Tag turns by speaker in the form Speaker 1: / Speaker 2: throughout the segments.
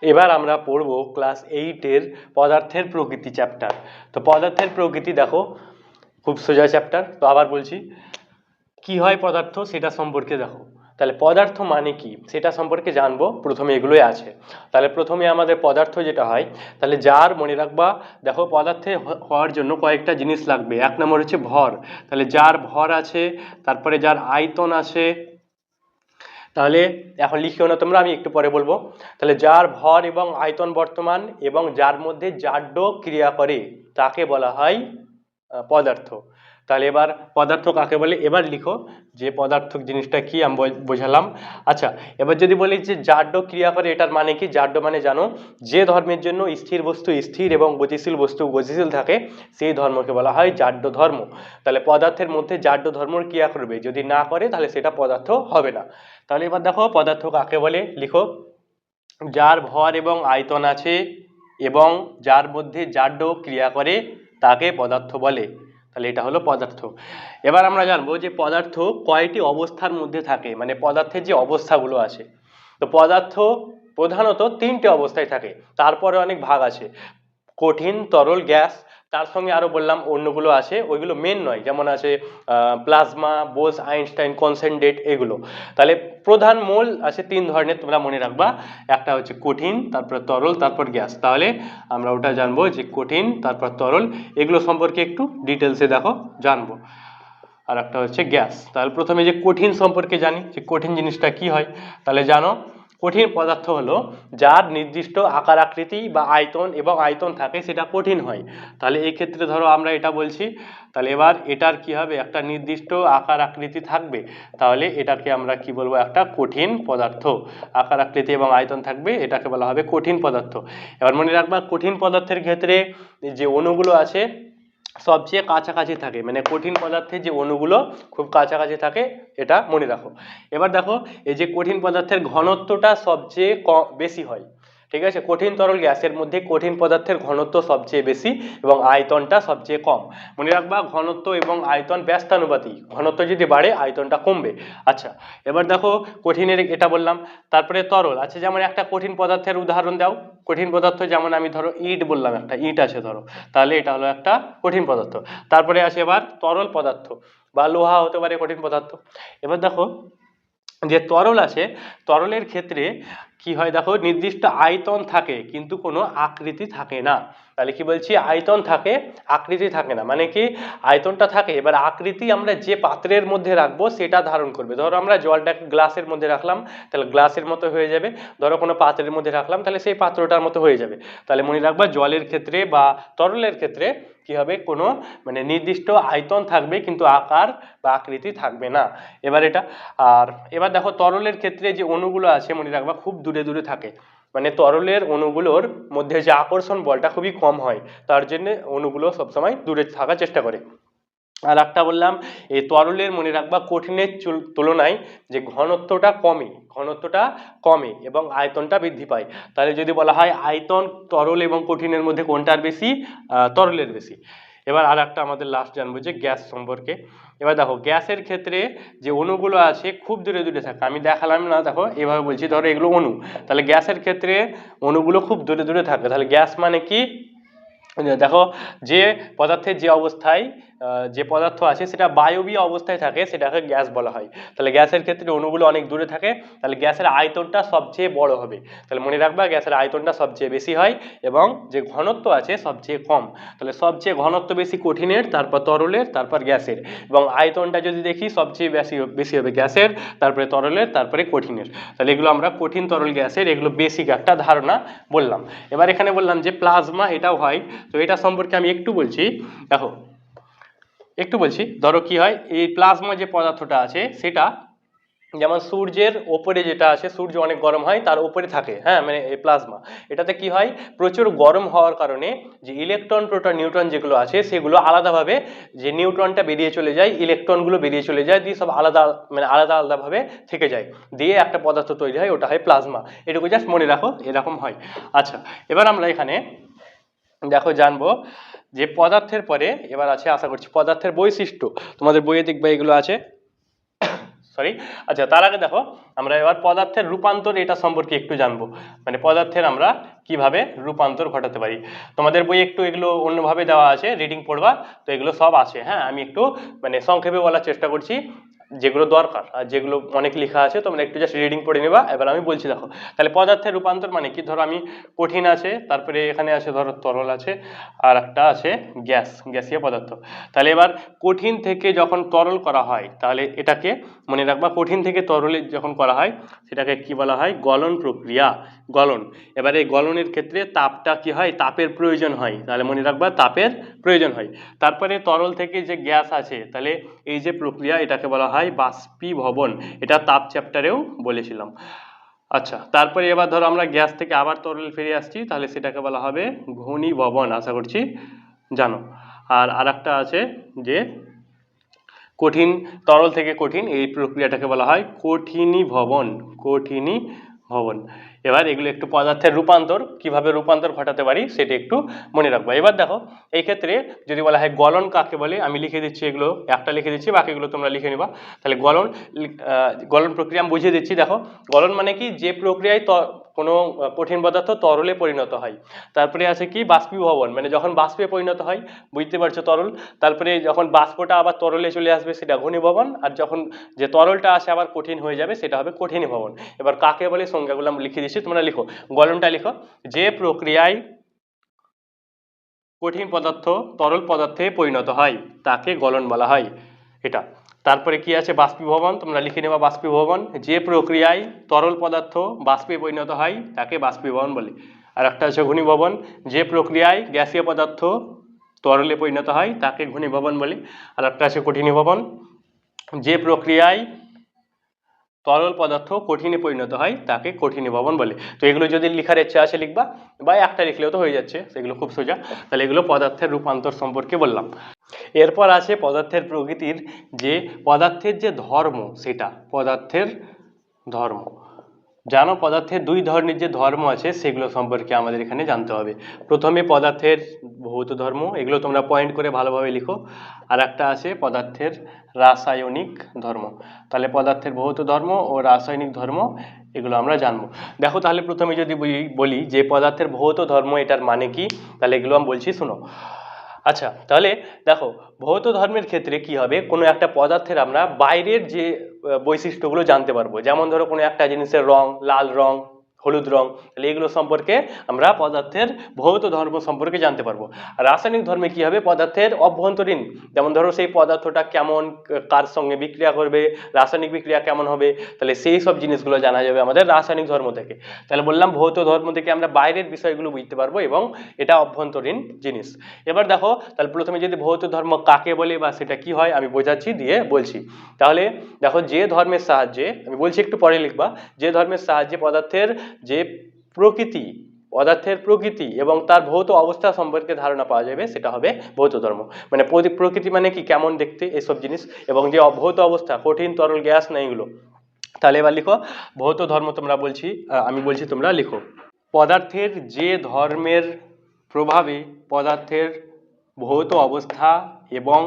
Speaker 1: এবার আমরা পড়ব ক্লাস 8-এর পদার্থের প্রকৃতি চ্যাপ্টার। তো পদার্থের প্রকৃতি দেখো খুব সোজা চ্যাপ্টার। তো আবার বলছি, কি হয় পদার্থ সেটা সম্পর্কে দেখো। তাহলে পদার্থ মানে কি সেটা সম্পর্কে জানবো, প্রথমে এগুলোই আছে। তাহলে প্রথমে আমাদের পদার্থ যেটা হয়, তাহলে যার মনে রাখবা, দেখো পদার্থে হওয়ার জন্য কয়েকটা জিনিস লাগবে। এক নম্বর হচ্ছে ভর। তাহলে যার ভর আছে, তারপরে যার আয়তন আছে। তাহলে এখন লিখিও না তোমরা, আমি একটু পরে বলবো। তাহলে যার ভর এবং আয়তন বর্তমান এবং যার মধ্যে জাড্য ক্রিয়া করে তাকে বলা হয় পদার্থ। তাহলে এবার পদার্থ কাকে বলে এবার লিখো, যে পদার্থ জিনিসটা কি আমি বোঝালাম। আচ্ছা, এবার যদি বলি যে জাড্য ক্রিয়া করে, এটার মানে কি? জাড্য মানে জানো, যে ধর্মের জন্য স্থির বস্তু স্থির এবং গতিশীল বস্তু গতিশীল থাকে সেই ধর্মকে বলা হয় জাড্য ধর্ম। তাহলে পদার্থের মধ্যে জাড্য ধর্ম ক্রিয়া করবে, যদি না করে তাহলে সেটা পদার্থ হবে না। তাহলে এবার দেখো পদার্থ কাকে বলে লিখো, যার ভর এবং আয়তন আছে এবং যার মধ্যে জাড্য ক্রিয়া করে তাকে পদার্থ বলে। তাহলে এটা হলো পদার্থ। এবার আমরা জানবো যে পদার্থ কয়টি অবস্থার মধ্যে থাকে, মানে পদার্থের যে অবস্থাগুলো আছে। তো পদার্থ প্রধানত তিনটে অবস্থায় থাকে, তারপরে অনেক ভাগ আছে, কঠিন, তরল, গ্যাস। তার সঙ্গে আরো বললাম অন্যগুলো আছে, ওইগুলো মেন নয়, যেমন আছে প্লাজমা, বোস, আইনস্টাইন, কনসেন্ট্রেট, এগুলো। তাহলে প্রধান মোল আছে তিন ধরনের, তোমরা মনে রাখবা। একটা হচ্ছে কঠিন, তারপর তরল, তারপর গ্যাস। তাহলে আমরা ওটা জানবো যে কঠিন, তারপর তরল, এগুলো সম্পর্কে একটু ডিটেলসে দেখো জানবো। আর একটা হচ্ছে গ্যাস। তাহলে প্রথমে যে কঠিন সম্পর্কে জানি, যে কঠিন জিনিসটা কি হয়। তাহলে জানো, কঠিন পদার্থ হলো যার নির্দিষ্ট আকার আকৃতি বা আয়তন এবং আয়তন থাকে, সেটা কঠিন হয়। তাহলে এই ক্ষেত্রে ধরো আমরা এটা বলছি, তাহলে এবার এটার কি হবে, একটা নির্দিষ্ট আকার আকৃতি থাকবে, তাহলে এটাকে আমরা কি বলবো, একটা কঠিন পদার্থ। আকার আকৃতি এবং আয়তন থাকবে, এটাকে বলা হবে কঠিন পদার্থ। এবার মনে রাখবা, কঠিন পদার্থের ক্ষেত্রে যে অণুগুলো আছে সবচেয়ে কাছাকাছি থাকে, মানে কঠিন পদার্থের যে অণুগুলো খুব কাছাকাছি থাকে, এটা মনে রাখো। এবার দেখো, এই যে কঠিন পদার্থের ঘনত্বটা সবচেয়ে বেশি হয়, ঠিক আছে। কঠিন, তরল, গ্যাসের মধ্যে কঠিন পদার্থের ঘনত্ব সবচেয়ে বেশি এবং আয়তনটা সবচেয়ে কম। মনে রাখবা, ঘনত্ব এবং আয়তন ব্যস্তানুপাতিক, ঘনত্ব যদি বাড়ে আয়তনটা কমবে। আচ্ছা, এবার দেখো কঠিনের এটা বললাম, তারপরে তরল আছে, যেমন একটা কঠিন পদার্থের উদাহরণ দাও। কঠিন পদার্থ যেমন আমি ধরো ইট বললাম, একটা ইট আছে ধরো, তাহলে এটা হলো একটা কঠিন পদার্থ। তারপরে আসে এবার তরল পদার্থ, বা লোহা হতে পারে কঠিন পদার্থ। এবার দেখো যে তরল আছে, তরলের ক্ষেত্রে কি হয় দেখো, নির্দিষ্ট আয়তন থাকে কিন্তু কোনো আকৃতি থাকে না। তাহলে কি বলছি, আয়তন থাকে আকৃতি থাকে না, মানে কি আয়তনটা থাকে, এবার আকৃতি আমরা যে পাত্রের মধ্যে রাখবো সেটা ধারণ করবে। ধরো আমরা জলটাকে গ্লাসের মধ্যে রাখলাম, তাহলে গ্লাসের মতো হয়ে যাবে। ধরো কোনো পাত্রের মধ্যে রাখলাম, তাহলে সেই পাত্রটার মতো হয়ে যাবে। তাহলে মনে রাখবা, জলের ক্ষেত্রে বা তরলের ক্ষেত্রে কি হবে, কোনো মানে নির্দিষ্ট আয়তন থাকবে কিন্তু আকার বা আকৃতি থাকবে না। এবার এটা, আর এবার দেখো তরলের ক্ষেত্রে যে অণুগুলো আছে মনে রাখবা খুব দূরে দূরে থাকে, মানে তরলের অণুগুলোর মধ্যে যে আকর্ষণ বলটা খুবই কম হয়, তার জন্য অণুগুলো সবসময় দূরে থাকার চেষ্টা করে। আর একটা বললাম, এই তরলের মনে রাখবা কঠিনের তুলনায় যে ঘনত্বটা কমে, ঘনত্বটা কমে এবং আয়তনটা বৃদ্ধি পায়। তাহলে যদি বলা হয় আয়তন তরল এবং কঠিনের মধ্যে কোনটার বেশি, তরলের বেশি। এবার আর একটা আমাদের লাস্ট জানবো যে গ্যাস সম্পর্কে। এবার দেখো গ্যাসের ক্ষেত্রে যে অণুগুলো আছে খুব দূরে দূরে থাকে, আমি দেখালাম না, দেখো এভাবে বলছি, ধরো এগুলো অণু। তাহলে গ্যাসের ক্ষেত্রে অণুগুলো খুব দূরে দূরে থাকে। তাহলে গ্যাস মানে কি, দেখো যে পদার্থের যে অবস্থায় যে পদার্থ আছে সেটা বায়বীয় অবস্থায় থাকে, সেটাকে গ্যাস বলা হয়। তাহলে গ্যাসের ক্ষেত্রে অণুগুলো অনেক দূরে থাকে, তাহলে গ্যাসের আয়তনটা সবচেয়ে বড় হবে। তাহলে মনে রাখবা, গ্যাসের আয়তনটা সবচেয়ে বেশি হয় এবং যে ঘনত্ব আছে সবচেয়ে কম। তাহলে সবচেয়ে ঘনত্ব বেশি কঠিনের, তারপর তরলের, তারপর গ্যাসের, এবং আয়তনটা যদি দেখি সবচেয়ে বেশি হবে গ্যাসের, তারপরে তরলের, তারপরে কঠিনের। তাহলে এগুলো আমরা কঠিন, তরল, গ্যাসের, এগুলো বেসিক একটা ধারণা বললাম। এবার এখানে বললাম যে প্লাজমা এটাও হয়, তো এটা সম্পর্কে আমি একটু বলছি। দেখো একটু বলছি, ধরো কি হয়, এই প্লাজমা যে পদার্থটা আছে সেটা যেমন সূর্যের ওপরে যেটা আছে, সূর্য অনেক গরম হয় তার উপরে থাকে, হ্যাঁ, মানে এই প্লাজমা। এটাতে কি হয়, প্রচুর গরম হওয়ার কারণে যে ইলেকট্রন, প্রোটন, নিউট্রন যেগুলো আছে সেগুলো আলাদাভাবে, যে নিউট্রনটা বেরিয়ে চলে যায়, ইলেকট্রনগুলো বেরিয়ে চলে যায়, দিয়ে সব আলাদা, মানে আলাদা আলাদাভাবে থেকে যায়, দিয়ে একটা পদার্থ তৈরি হয়, ওটা হয় প্লাজমা। এটুকু জাস্ট মনে রাখো, এরকম হয়। আচ্ছা, এবার আমরা এখানে দেখো জানবো যে পদার্থের পরে এবার আছে, আশা করছি, পদার্থের বৈশিষ্ট্য। তোমাদের বইয়ে দেখবে এগুলো আছে, সরি। আচ্ছা, তার আগে দেখো আমরা এবার পদার্থের রূপান্তর এটা সম্পর্কে একটু জানবো, মানে পদার্থের আমরা কিভাবে রূপান্তর ঘটাতে পারি। তোমাদের বই একটু এগুলো অন্যভাবে দেওয়া আছে, রিডিং পড়বা, তো এগুলো সব আছে। হ্যাঁ, আমি একটু মানে সংক্ষেপে বলার চেষ্টা করছি যেগুলো দরকার, আর যেগুলো অনেক লেখা আছে তোমরা একটু জাস্ট রিডিং পড়ে নেবা। এবার আমি বলছি দেখো, তাহলে পদার্থের রূপান্তর মানে কি, ধরো আমি কঠিন আছে, তারপরে এখানে আছে ধরো তরল আছে, আর একটা আছে গ্যাসীয় পদার্থ। তাহলে এবার কঠিন থেকে যখন তরল করা হয়, তাহলে এটাকে মনে রাখবা, কঠিন থেকে তরলে যখন করা হয় সেটাকে কি বলা হয়, গলন প্রক্রিয়া, গলন। এবার এই গলনের ক্ষেত্রে তাপটা কি হয়, তাপের প্রয়োজন হয়, তাহলে মনে রাখবা তাপের প্রয়োজন হয়। তারপরে তরল থেকে যে গ্যাস আছে, তাহলে এই যে প্রক্রিয়া এটাকে বলা হয় বাষ্পীভবন, এটা তাপ চ্যাপ্টারেও বলেছিলাম। আচ্ছা, তারপরে এবার ধরো আমরা গ্যাস থেকে আবার তরল ফিরে আসছি, তাহলে সেটাকে বলা হবে ঘনীভবন, আশা করছি জানো। আর আরেকটা আছে যে কঠিন, তরল থেকে কঠিন, এই প্রক্রিয়াটাকে বলা হয় কঠিনীভবন, কঠিনীভবন। এবার এগুলো একটু পদার্থের রূপান্তর, কিভাবে রূপান্তর ঘটাতে পারি সেটা একটু মনে রাখবো। এবার দেখো এই ক্ষেত্রে যদি বলা হয় গলন কাকে বলে, আমি লিখে দিচ্ছি, এগুলো একটা লিখে দিচ্ছি, বাকিগুলো তোমরা লিখে নিবা। তাহলে গলন প্রক্রিয়া আমি বুঝিয়ে দিচ্ছি। দেখো, গলন মানে কি, যে প্রক্রিয়ায় কোনো কঠিন পদার্থ তরলে পরিণত হয়। তারপরে আছে কি বাষ্পীভবন, মানে যখন বাষ্পে পরিণত হয়, বুঝতে পারছো, তরল। তারপরে যখন বাষ্পটা আবার তরলে চলে আসবে সেটা ঘনীভবন, আর যখন যে তরলটা আসে আবার কঠিন হয়ে যাবে সেটা হবে কঠিনীভবন। এবার কাকে বলে সংজ্ঞাগুলো আমি লিখে দিচ্ছি, তোমরা লিখো। গলনটা লিখো, যে প্রক্রিয়ায় কঠিন পদার্থ তরল পদার্থে পরিণত হয় তাকে গলন বলা হয়, এটা। তারপরে কি আছে বাষ্পীভবন, তোমরা লিখে নেবা বাষ্পীভবন, যে প্রক্রিয়ায় তরল পদার্থ বাষ্পে পরিণত হয় তাকে বাষ্পীভবন বলে। আর একটা আছে ঘনীভবন, যে প্রক্রিয়ায় গ্যাসীয় পদার্থ তরলে পরিণত হয় তাকে ঘনীভবন বলে। আর একটা আছে কঠিনীভবন, যে প্রক্রিয়ায় তরল পদার্থ কঠিনে পরিণত হয় তাকে কঠিনীভবন বলে। তো এগুলো যদি লিখার ইচ্ছা আছে লিখবা, বা একটা লিখলেও তো হয়ে যাচ্ছে, সেগুলো খুব সোজা। তাহলে এগুলো পদার্থের রূপান্তর সম্পর্কে বললাম। এরপর আছে পদার্থের প্রকৃতির, যে পদার্থের যে ধর্ম, সেটা পদার্থের ধর্ম। জানো, পদার্থের দুই ধরনের যে ধর্ম আছে সেগুলো সম্পর্কে আমাদের এখানে জানতে হবে। প্রথমে পদার্থের ভৌত ধর্ম, এগুলো তোমরা পয়েন্ট করে ভালোভাবে লিখো। আর একটা আছে পদার্থের রাসায়নিক ধর্ম। তাহলে পদার্থের ভৌত ধর্ম ও রাসায়নিক ধর্ম এগুলো আমরা জানবো। দেখো, তাহলে প্রথমে যদি বলি যে পদার্থের ভৌত ধর্ম, এটার মানে কি, তাহলে এগুলো আমি বলছি, শুনো। আচ্ছা, তাহলে দেখো, ভৌত ধর্মের ক্ষেত্রে কি হবে, কোনো একটা পদার্থের আমরা বাইরের যে বৈশিষ্ট্যগুলো জানতে পারবো। যেমন ধরো কোনো একটা জিনিসের রং, লাল রং, হলুদ রং, তাহলে এগুলো সম্পর্কে আমরা পদার্থের ভৌত ধর্ম সম্পর্কে জানতে পারবো। আর রাসায়নিক ধর্মে কি হবে, পদার্থের অভ্যন্তরীণ, যেমন ধরো সেই পদার্থটা কেমন, কার সঙ্গে বিক্রিয়া করবে, রাসায়নিক বিক্রিয়া কেমন হবে, তাহলে সেই সব জিনিসগুলো জানা যাবে আমাদের রাসায়নিক ধর্ম থেকে। তাহলে বললাম ভৌত ধর্ম থেকে আমরা বাইরের বিষয়গুলো বুঝতে পারবো, এবং এটা অভ্যন্তরীণ জিনিস। এবার দেখো, তাহলে প্রথমে যদি ভৌত ধর্ম কাকে বলে বা সেটা কি হয় আমি বোঝাচ্ছি, দিয়ে বলছি। তাহলে দেখো, যে ধর্মের সাহায্যে, আমি বলছি একটু পরে লিখবা, যে ধর্মের সাহায্যে যে প্রকৃতি পদার্থের প্রকৃতি এবং তার ভৌত অবস্থা সম্পর্কে ধারণা পাওয়া যাবে, সেটা হবে ভৌত ধর্ম। মানে প্রকৃতি মানে কি, কেমন দেখতে, এসব জিনিস, এবং যে ভৌত অবস্থা, কঠিন তরল গ্যাস না, এগুলো। তাহলে এবার লিখো ভৌত ধর্ম, তোমরা বলছি, আমি বলছি, তোমরা লিখো। পদার্থের যে ধর্মের প্রভাবে পদার্থের ভৌত অবস্থা এবং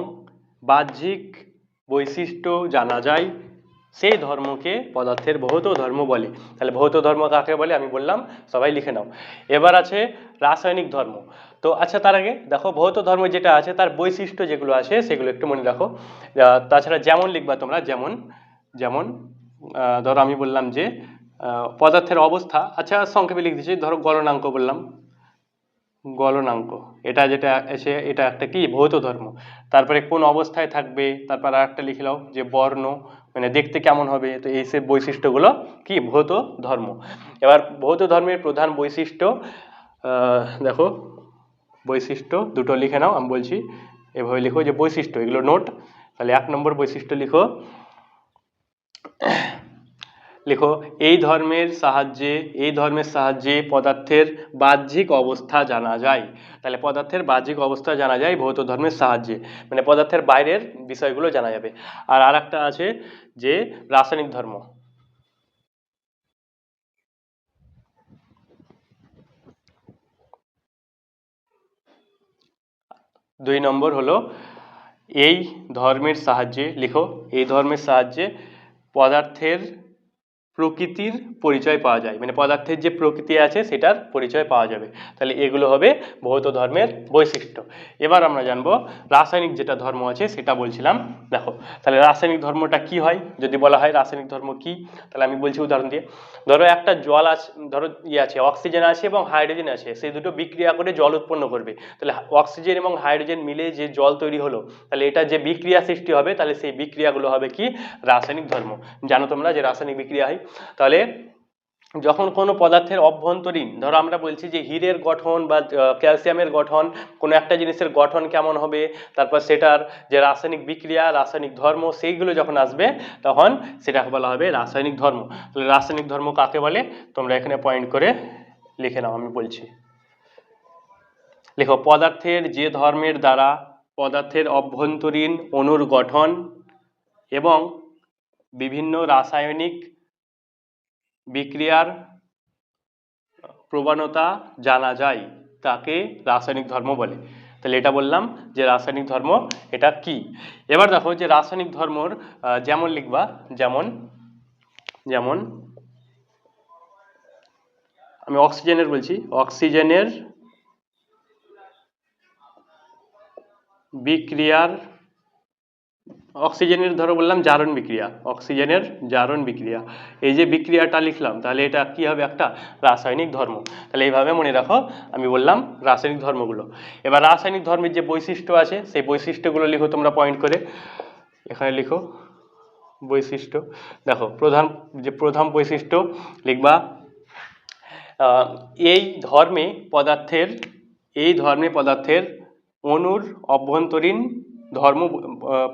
Speaker 1: বাহ্যিক বৈশিষ্ট্য জানা যায়, সেই ধর্মকে পদার্থের ভৌত ধর্ম বলে। তাহলে ভৌত ধর্ম কাকে বলে আমি বললাম, সবাই লিখে নাও। এবার আছে রাসায়নিক ধর্ম। তো আচ্ছা, তার আগে দেখো, ভৌত ধর্ম যেটা আছে তার বৈশিষ্ট্য যেগুলো আছে সেগুলো একটু মনে রাখো। তাছাড়া যেমন লিখবা তোমরা, যেমন যেমন ধরো আমি বললাম যে পদার্থের অবস্থা, আচ্ছা সংক্ষেপে লিখে দিচ্ছি, ধরো গলনাঙ্ক বললাম, গলনাঙ্ক, এটা যেটা এসে, এটা একটা কি ভৌত ধর্ম। তারপরে কোন অবস্থায় থাকবে, তারপর আর একটা লিখে নাও যে বর্ণ, মানে দেখতে কেমন হবে, তো এই সব বৈশিষ্ট্যগুলো কি ভৌত ধর্ম। এবার ভৌত ধর্মের প্রধান বৈশিষ্ট্য, দেখো বৈশিষ্ট্য দুটো লিখে নাও, আমি বলছি এভাবে লিখো যে বৈশিষ্ট্য, এগুলো নোট। তাহলে 1 নম্বর বৈশিষ্ট্য লিখো, লিখো এই ধর্মের সাহায্যে পদার্থের বাহ্যিক অবস্থা জানা যায়। তাহলে পদার্থের বাহ্যিক অবস্থা জানা যায় ভৌত ধর্মের সাহায্যে, মানে পদার্থের বাইরের বিষয়গুলো জানা যাবে। আর আরেকটা আছে যে রাসায়নিক ধর্ম। 2 নম্বর হলো এই ধর্মের সাহায্যে, লিখো এই ধর্মের সাহায্যে পদার্থের প্রকৃতির পরিচয় পাওয়া যায়, মানে পদার্থের যে প্রকৃতি আছে সেটার পরিচয় পাওয়া যাবে। তাহলে এগুলো হবে ভৌত ধর্মের বৈশিষ্ট্য। এবার আমরা জানবো রাসায়নিক যেটা ধর্ম আছে সেটা বলছিলাম। দেখো তাহলে রাসায়নিক ধর্মটা কি হয়, যদি বলা হয় রাসায়নিক ধর্ম কি, তাহলে আমি বলছি উদাহরণ দিয়ে। ধরো একটা জল আছে, ধরো আছে অক্সিজেন আছে এবং হাইড্রোজেন আছে, সেই দুটো বিক্রিয়া করে জল উৎপন্ন করবে। তাহলে অক্সিজেন এবং হাইড্রোজেন মিলে যে জল তৈরি হলো, তাহলে এটা যে বিক্রিয়া সৃষ্টি হবে, তাহলে সেই বিক্রিয়াগুলো হবে কি রাসায়নিক ধর্ম। জানো তোমরা যে রাসায়নিক বিক্রিয়া হয়। তাহলে যখন কোনো পদার্থের অভ্যন্তরীণ, ধরো আমরা বলছি যে হীরের গঠন বা ক্যালসিয়ামের গঠন, কোনো একটা জিনিসের গঠন কেমন হবে, তারপর সেটার যে রাসায়নিক বিক্রিয়া, রাসায়নিক ধর্ম, সেইগুলো যখন আসবে তখন সেটাকে বলা হবে রাসায়নিক ধর্ম। তাহলে রাসায়নিক ধর্ম কাকে বলে তোমরা এখানে পয়েন্ট করে লিখে নাও, আমি বলছি। লেখো, পদার্থের যে ধর্মের দ্বারা পদার্থের অভ্যন্তরীণ অণুর গঠন এবং বিভিন্ন রাসায়নিক বিক্রিয়ার প্রবণতা জানা যায় তাকে রাসায়নিক ধর্ম বলে। তাহলে এটা বললাম যে রাসায়নিক ধর্ম এটা কি। এবার দেখো যে রাসায়নিক ধর্মর যেমন লিখবা, যেমন যেমন আমি অক্সিজেনের বলছি, অক্সিজেনের বিক্রিয়ার, অক্সিজেনের ধরো বললাম জারণ বিক্রিয়া, অক্সিজেনের জারণ বিক্রিয়া, এই যে বিক্রিয়াটা লিখলাম, তাহলে এটা কি হবে একটা রাসায়নিক ধর্ম। তাহলে এইভাবে মনে রাখো, আমি বললাম রাসায়নিক ধর্মগুলো। এবার রাসায়নিক ধর্মের যে বৈশিষ্ট্য আছে সেই বৈশিষ্ট্যগুলো লিখো তোমরা পয়েন্ট করে, এখানে লিখো বৈশিষ্ট্য। দেখো প্রধান বৈশিষ্ট্য লিখবা, এই ধর্মে পদার্থের অণুর অভ্যন্তরীণ ধর্ম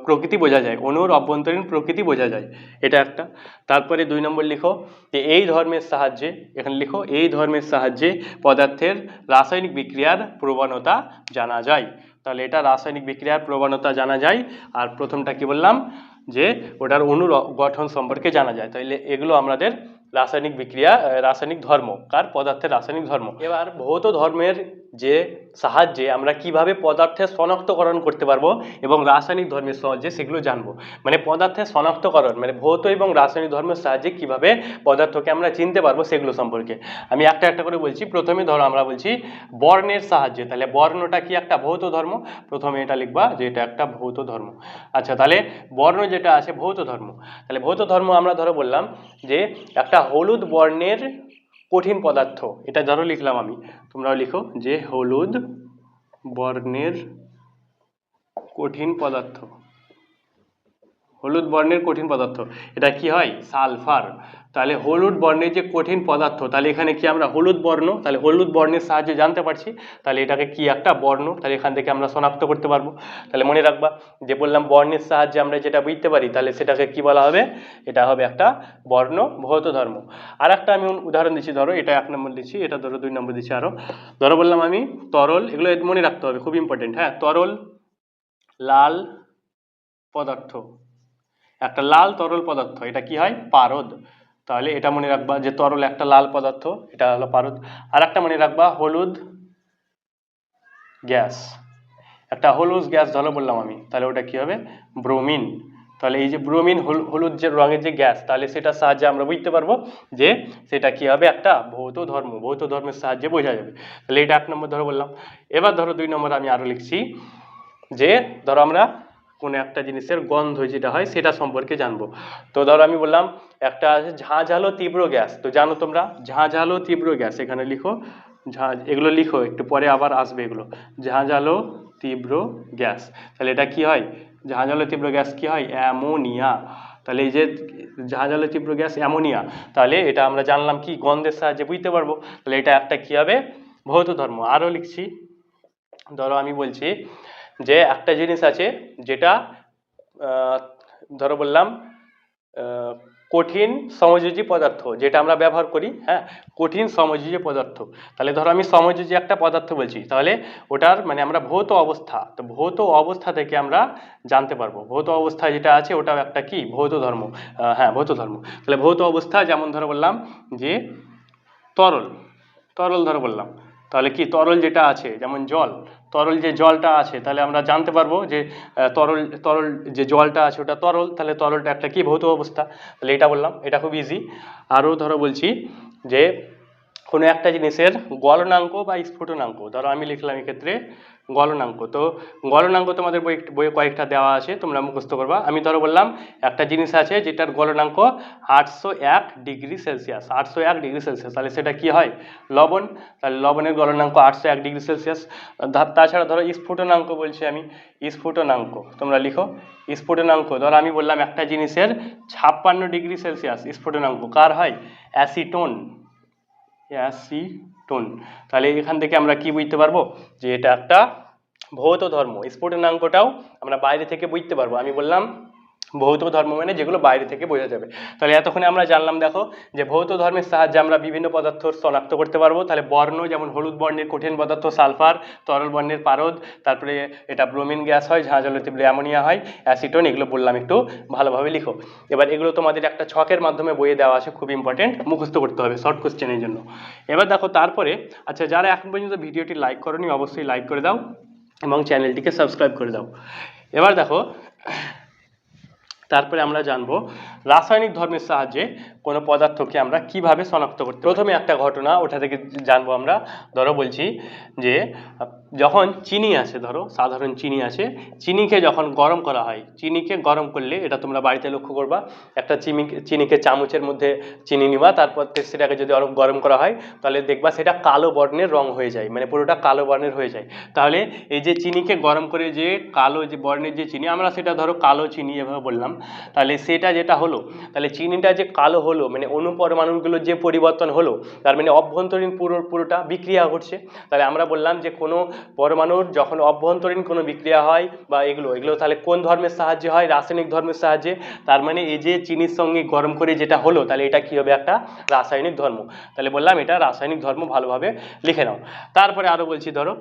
Speaker 1: প্রকৃতি বোঝা যায়, অণুর অভ্যন্তরীণ প্রকৃতি বোঝা যায়, এটা একটা। তারপরে 2 নম্বর লিখো যে এই ধর্মের সাহায্যে, এখানে লিখো এই ধর্মের সাহায্যে পদার্থের রাসায়নিক বিক্রিয়ার প্রবণতা জানা যায়। তাহলে এটা রাসায়নিক বিক্রিয়ার প্রবণতা জানা যায়। আর প্রথমটা কি বললাম, যে ওটার অণুর গঠন সম্পর্কে জানা যায়। তাহলে এগুলো আমাদের রাসায়নিক বিক্রিয়া, রাসায়নিক ধর্ম, কার পদার্থের রাসায়নিক ধর্ম। এবার ভৌত ধর্মের যে সাহায্যে আমরা কিভাবে পদার্থের শনাক্তকরণ করতে পারবো এবং রাসায়নিক ধর্মের সাহায্যে সেগুলো জানবো। মানে পদার্থের শনাক্তকরণ মানে ভৌত এবং রাসায়নিক ধর্মের সাহায্যে কিভাবে পদার্থকে আমরা চিনতে পারবো সেগুলো সম্পর্কে আমি একটা একটা করে বলছি। প্রথমে ধরো আমরা বলছি বর্ণের সাহায্যে, তাহলে বর্ণটা কি একটা ভৌত ধর্ম, প্রথমে এটা লিখবা যে এটা একটা ভৌত ধর্ম। আচ্ছা, তাহলে বর্ণ যেটা আছে ভৌত ধর্ম, তাহলে ভৌত ধর্ম আমরা ধরো বললাম যে একটা হলুদ বর্ণের কঠিন পদার্থ, এটা ধরো লিখলাম আমি, তোমরাও লিখো যে হলুদ বর্ণের কঠিন পদার্থ, হলুদ বর্ণের কঠিন পদার্থ, এটা কি হয় সালফার। তাহলে হলুদ বর্ণের যে কঠিন পদার্থ, তাহলে এখানে কি আমরা হলুদ বর্ণ, তাহলে হলুদ বর্ণের সাহায্যে জানতে পারছি, তাহলে এটাকে কি একটা বর্ণ, তাহলে এখান থেকে আমরা শনাক্ত করতে পারবো। তাহলে মনে রাখবা যে বললাম বর্ণের সাহায্যে আমরা যেটা বুঝতে পারি, তাহলে সেটাকে কি বলা হবে, এটা হবে একটা বর্ণ ভৌত ধর্ম। আর একটা আমি উদাহরণ দিচ্ছি, ধরো এটা 1 নম্বর দিচ্ছি, এটা ধরো 2 নম্বর দিচ্ছি। আরো ধরো বললাম আমি তরল, এগুলো মনে রাখতে হবে, খুব ইম্পর্টেন্ট। হ্যাঁ, তরল লাল পদার্থ, একটা লাল তরল পদার্থ, এটা কি হয় পারদ। তাহলে এটা মনে রাখবা যে তরল একটা লাল পদার্থ, এটা হলো পারদ। আর একটা মনে রাখবা হলুদ গ্যাস, একটা হলুদ গ্যাস ধরো বললাম আমি, তাহলে ওটা কি হবে ব্রোমিন। তাহলে এই যে ব্রোমিন হলুদ যে রঙের যে গ্যাস, তাহলে সেটার সাহায্যে আমরা বুঝতে পারবো যে সেটা কি হবে একটা ভৌত ধর্ম, ভৌত ধর্মের সাহায্যে বোঝা যাবে। তাহলে এটা 1 নম্বর ধরো বললাম। এবার ধরো 2 নম্বর আমি আরো লিখছি যে ধরো আমরা কোনো একটা জিনিসের গন্ধ যেটা হয় সেটা সম্পর্কে জানবো। তো ধরো আমি বললাম একটা আছে ঝাঁঝালো তীব্র গ্যাস, তো জানো তোমরা ঝাঁঝালো তীব্র গ্যাস, এখানে লিখো এগুলো লিখো, একটু পরে আবার আসবে এগুলো, ঝাঁঝালো তীব্র গ্যাস। তাহলে এটা কি হয়, ঝাঁঝালো তীব্র গ্যাস কি হয় অ্যামোনিয়া। তাহলে এই যে ঝাঁঝালো তীব্র গ্যাস অ্যামোনিয়া, তাহলে এটা আমরা জানলাম কি গন্ধের সাহায্যে বুঝতে পারবো। তাহলে এটা একটা কি হবে ভৌত ধর্ম। আরও লিখছি, ধরো আমি বলছি যে একটা জিনিস আছে যেটা ধরো বললাম কঠিন সমযোজী পদার্থ, যেটা আমরা ব্যবহার করি, হ্যাঁ কঠিন সমযোজী পদার্থ। তাহলে ধরো আমি সমযোজী একটা পদার্থ বলছি, তাহলে ওটার মানে আমরা ভৌত অবস্থা, তো ভৌত অবস্থা থেকে আমরা জানতে পারবো ভৌত অবস্থা যেটা আছে ওটাও একটা কি ভৌত ধর্ম। হ্যাঁ ভৌত ধর্ম। তাহলে ভৌত অবস্থা যেমন ধরো বললাম যে তরল ধরো বললাম, তাহলে কি তরল যেটা আছে, যেমন জল, তরল যে জলটা আছে তাহলে আমরা জানতে পারবো যে তরল তরল যে জলটা আছে ওটা তরল, তাহলে তরলটা একটা কি ভৌত অবস্থা, তাহলে এটা বললাম, এটা খুব ইজি। আরও ধরো বলছি যে কোনো একটা জিনিসের গলনাঙ্ক বা স্ফুটনাঙ্ক, ধরো আমি লিখলাম এক্ষেত্রে গলনাঙ্ক, তো গলনাঙ্ক তোমাদের বইয়ে কয়েকটা দেওয়া আছে, তোমরা মুখস্থ করবা। আমি ধরো বললাম একটা জিনিস আছে যেটার গলনাঙ্ক 801 ডিগ্রি সেলসিয়াস, 801 ডিগ্রি সেলসিয়াস, তাহলে সেটা কি হয়, লবণ, তাহলে লবণের গলনাঙ্ক 801 ডিগ্রি সেলসিয়াস। তাছাড়া ধরো স্ফুটনাঙ্ক বলছি আমি, স্ফুটনাঙ্ক তোমরা লিখো, স্ফুটনাঙ্ক ধরো আমি বললাম একটা জিনিসের 56 ডিগ্রি সেলসিয়াস স্ফুটনাঙ্ক কার হয়, অ্যাসিটোন, অ্যাসিটোন। তাহলে এখান থেকে আমরা কি বুঝতে পারবো যে এটা একটা ভৌত ধর্ম, স্ফুটনাঙ্কটাও আমরা বাইরে থেকে বুঝতে পারবো। আমি বললাম ভৌত ধর্ম মানে যেগুলো বাইরে থেকে বোঝা যাবে। তাহলে এতক্ষণে আমরা জানলাম দেখো যে ভৌত ধর্মের সাহায্যে আমরা বিভিন্ন পদার্থ শনাক্ত করতে পারবো। তাহলে বর্ণ, যেমন হলুদ বর্ণের কঠিন পদার্থ সালফার, তরল বর্ণের পারদ, তারপরে এটা ব্রোমিন গ্যাস হয়, ঝাঁঝ জলে তীব্র অ্যামোনিয়া হয়, অ্যাসিটোন, এগুলো বললাম, একটু ভালোভাবে লিখো। এবার এগুলো তোমাদের একটা ছকের মাধ্যমে বইয়ে দেওয়া আছে, খুব ইম্পর্টেন্ট, মুখস্থ করতে হবে শর্ট কোশ্চেনের জন্য। এবার দেখো তারপরে, আচ্ছা যারা এখন পর্যন্ত ভিডিওটি লাইক করোনি অবশ্যই লাইক করে দাও এবং চ্যানেলটিকে সাবস্ক্রাইব করে দাও। এবার দেখো তারপরে আমরা জানবো রাসায়নিক ধর্মের সাহায্যে কোনো পদার্থকে আমরা কিভাবে শনাক্ত করতে। প্রথমে একটা ঘটনা ওটা থেকে জানবো আমরা। ধরো বলছি যে যখন চিনি আছে, ধরো সাধারণ চিনি আছে, চিনিকে যখন গরম করা হয়, চিনিকে গরম করলে, এটা তোমরা বাড়িতে লক্ষ্য করবা, একটা চিনিকে চামচের মধ্যে চিনি নিবা, তারপর সেটাকে যদি গরম করা হয় তাহলে দেখবা সেটা কালো বর্ণের রং হয়ে যায়, মানে পুরোটা কালো বর্ণের হয়ে যায়। তাহলে এই যে চিনিকে গরম করে যে কালো যে বর্ণের যে চিনি, আমরা সেটা ধরো কালো চিনি এভাবে বললাম, তাহলে সেটা যেটা হলো, তাহলে চিনিটা যে কালো হলো মানে অনুপরমাণুগুলোর যে পরিবর্তন হলো, তার মানে অভ্যন্তরীণ পুরোটা বিক্রিয়া ঘটছে। তাহলে আমরা বললাম যে কোনো পরমাণুর যখন অভ্যন্তরীণ কোনো বিক্রিয়া হয় বা এগুলো তাহলে কোন ধর্মের সাহায্যে হয়, রাসায়নিক ধর্মের সাহায্যে। তার মানে এই যে চিনির সঙ্গে গরম করে যেটা হলো, তাহলে এটা কি হবে, একটা রাসায়নিক ধর্ম। তাহলে বললাম এটা রাসায়নিক ধর্ম, ভালোভাবে লিখে নাও। তারপরে আরো বলছি, ধরো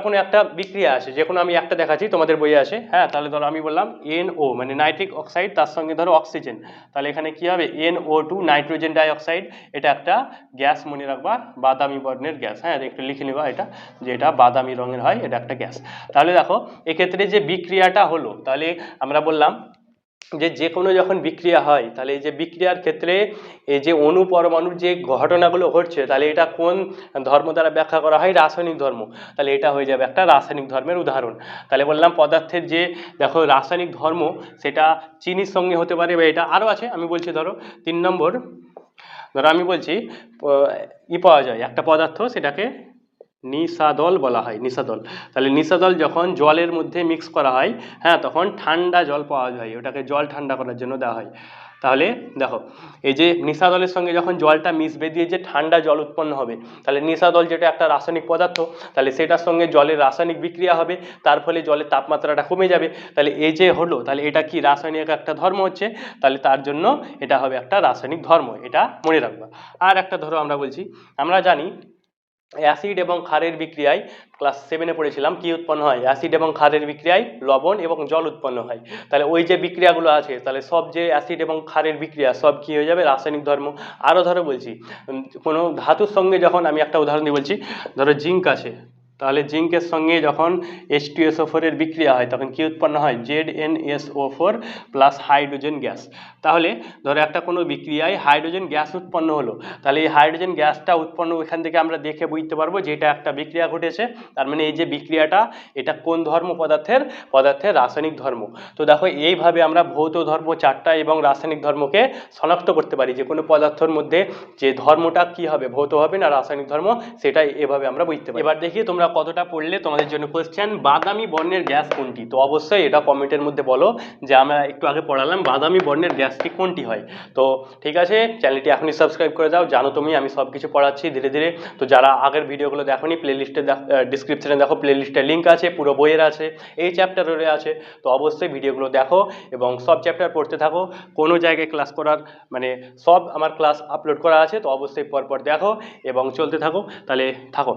Speaker 1: কোনো একটা বিক্রিয়া আছে, যে কোনো আমি একটা দেখাচ্ছি, তোমাদের বইয়ে আছে, হ্যাঁ, তাহলে ধরো আমি বললাম NO মানে নাইট্রিক অক্সাইড, তার সঙ্গে ধরো অক্সিজেন, তাহলে এখানে কি হবে, NO2 নাইট্রোজেন ডাইঅক্সাইড, এটা একটা গ্যাস, মনে রাখবা বাদামি বর্ণের গ্যাস, হ্যাঁ একটু লিখে নিবা এটা, যে এটা বাদামি রঙের হয়, এটা একটা গ্যাস। তাহলে দেখো এক্ষেত্রে যে বিক্রিয়াটা হলো, তাহলে আমরা বললাম যে কোনো যখন বিক্রিয়া হয়, তাহলে এই যে বিক্রিয়ার ক্ষেত্রে এই যে অণু পরমাণুর যে ঘটনাগুলো ঘটছে, তাহলে এটা কোন ধর্ম দ্বারা ব্যাখ্যা করা হয়, রাসায়নিক ধর্ম। তাহলে এটা হয়ে যাবে একটা রাসায়নিক ধর্মের উদাহরণ। তাহলে বললাম পদার্থের যে দেখো রাসায়নিক ধর্ম, সেটা চিনির সঙ্গে হতে পারে, বা এটা আরও আছে। আমি বলছি ধরো 3 নম্বর, ধরো আমি বলছি পাওয়া যায় একটা পদার্থ, সেটাকে নিশাদল বলা হয়, নিশাদল। তাহলে নিশাদল যখন জলের মধ্যে মিক্স করা হয়, হ্যাঁ, তখন ঠান্ডা জল পাওয়া যায়, ওটাকে জল ঠান্ডা করার জন্য দেওয়া হয়। তাহলে দেখো এই যে নিশাদলের সঙ্গে যখন জলটা মিশবে দিয়ে যে ঠান্ডা জল উৎপন্ন হবে, তাহলে নিশাদল যেটা একটা রাসায়নিক পদার্থ, তাহলে সেটার সঙ্গে জলের রাসায়নিক বিক্রিয়া হবে, তার ফলে জলের তাপমাত্রাটা কমে যাবে। তাহলে এই যে হলো, তাহলে এটা কি রাসায়নিক একটা ধর্ম হচ্ছে, তাহলে তার জন্য এটা হবে একটা রাসায়নিক ধর্ম, এটা মনে রাখবা। আর একটা ধরো আমরা বলছি, আমরা জানি অ্যাসিড এবং ক্ষারের বিক্রিয়ায়, ক্লাস 7-এ পড়েছিলাম, কি উৎপন্ন হয়, অ্যাসিড এবং ক্ষারের বিক্রিয়ায় লবণ এবং জল উৎপন্ন হয়। তাহলে ওই যে বিক্রিয়াগুলো আছে, তাহলে সব যে অ্যাসিড এবং ক্ষারের বিক্রিয়া সব কি হয়ে যাবে, রাসায়নিক ধর্ম। আরও ধরো বলছি কোনো ধাতুর সঙ্গে যখন, আমি একটা উদাহরণ দিয়ে বলছি, ধরো জিঙ্ক আছে, তাহলে জিঙ্কের সঙ্গে যখন H2SO4 এর বিক্রিয়া হয়, তখন কি উৎপন্ন হয়, ZnSO4 প্লাস হাইড্রোজেন গ্যাস। তাহলে ধরো একটা কোনো বিক্রিয়ায় হাইড্রোজেন গ্যাস উৎপন্ন হলো, তাহলে এই হাইড্রোজেন গ্যাসটা উৎপন্ন, এখান থেকে আমরা দেখে বুঝতে পারবো যে এটা একটা বিক্রিয়া ঘটেছে। তার মানে এই যে বিক্রিয়াটা, এটা কোন ধর্ম, পদার্থের রাসায়নিক ধর্ম। তো দেখো এইভাবে আমরা ভৌত ধর্ম 4টা এবং রাসায়নিক ধর্মকে শনাক্ত করতে পারি, যে কোনো পদার্থের মধ্যে যে ধর্মটা কি হবে, ভৌত হবে না রাসায়নিক ধর্ম, সেটাই এভাবে আমরা বুঝতে পারি। এবার দেখি তোমরা কতটা পড়লে। তোমাদের জন্য কোশ্চেন, বাদামি বর্ণের গ্যাস কোনটি? তো অবশ্যই এটা কমেন্টের মধ্যে বলো যে আমরা একটু আগে পড়ালাম বাদামি বর্ণের গ্যাসটি কোনটি হয়। তো ঠিক আছে, চ্যানেলটি এখনই সাবস্ক্রাইব করে দাও। জানো তুমি আমি সব কিছু পড়াচ্ছি ধীরে ধীরে। তো যারা আগের ভিডিওগুলো দেখোনি, প্লেলিস্টে ডিসক্রিপশনে দেখো, প্লেলিস্টের লিঙ্ক আছে, পুরো বইয়ের আছে, এই চ্যাপ্টারের আছে। তো অবশ্যই ভিডিওগুলো দেখো এবং সব চ্যাপ্টার পড়তে থাকো। কোনো জায়গায় ক্লাস করার মানে সব আমার ক্লাস আপলোড করা আছে, তো অবশ্যই পরপর দেখো এবং চলতে থাকো। তাহলে থাকো।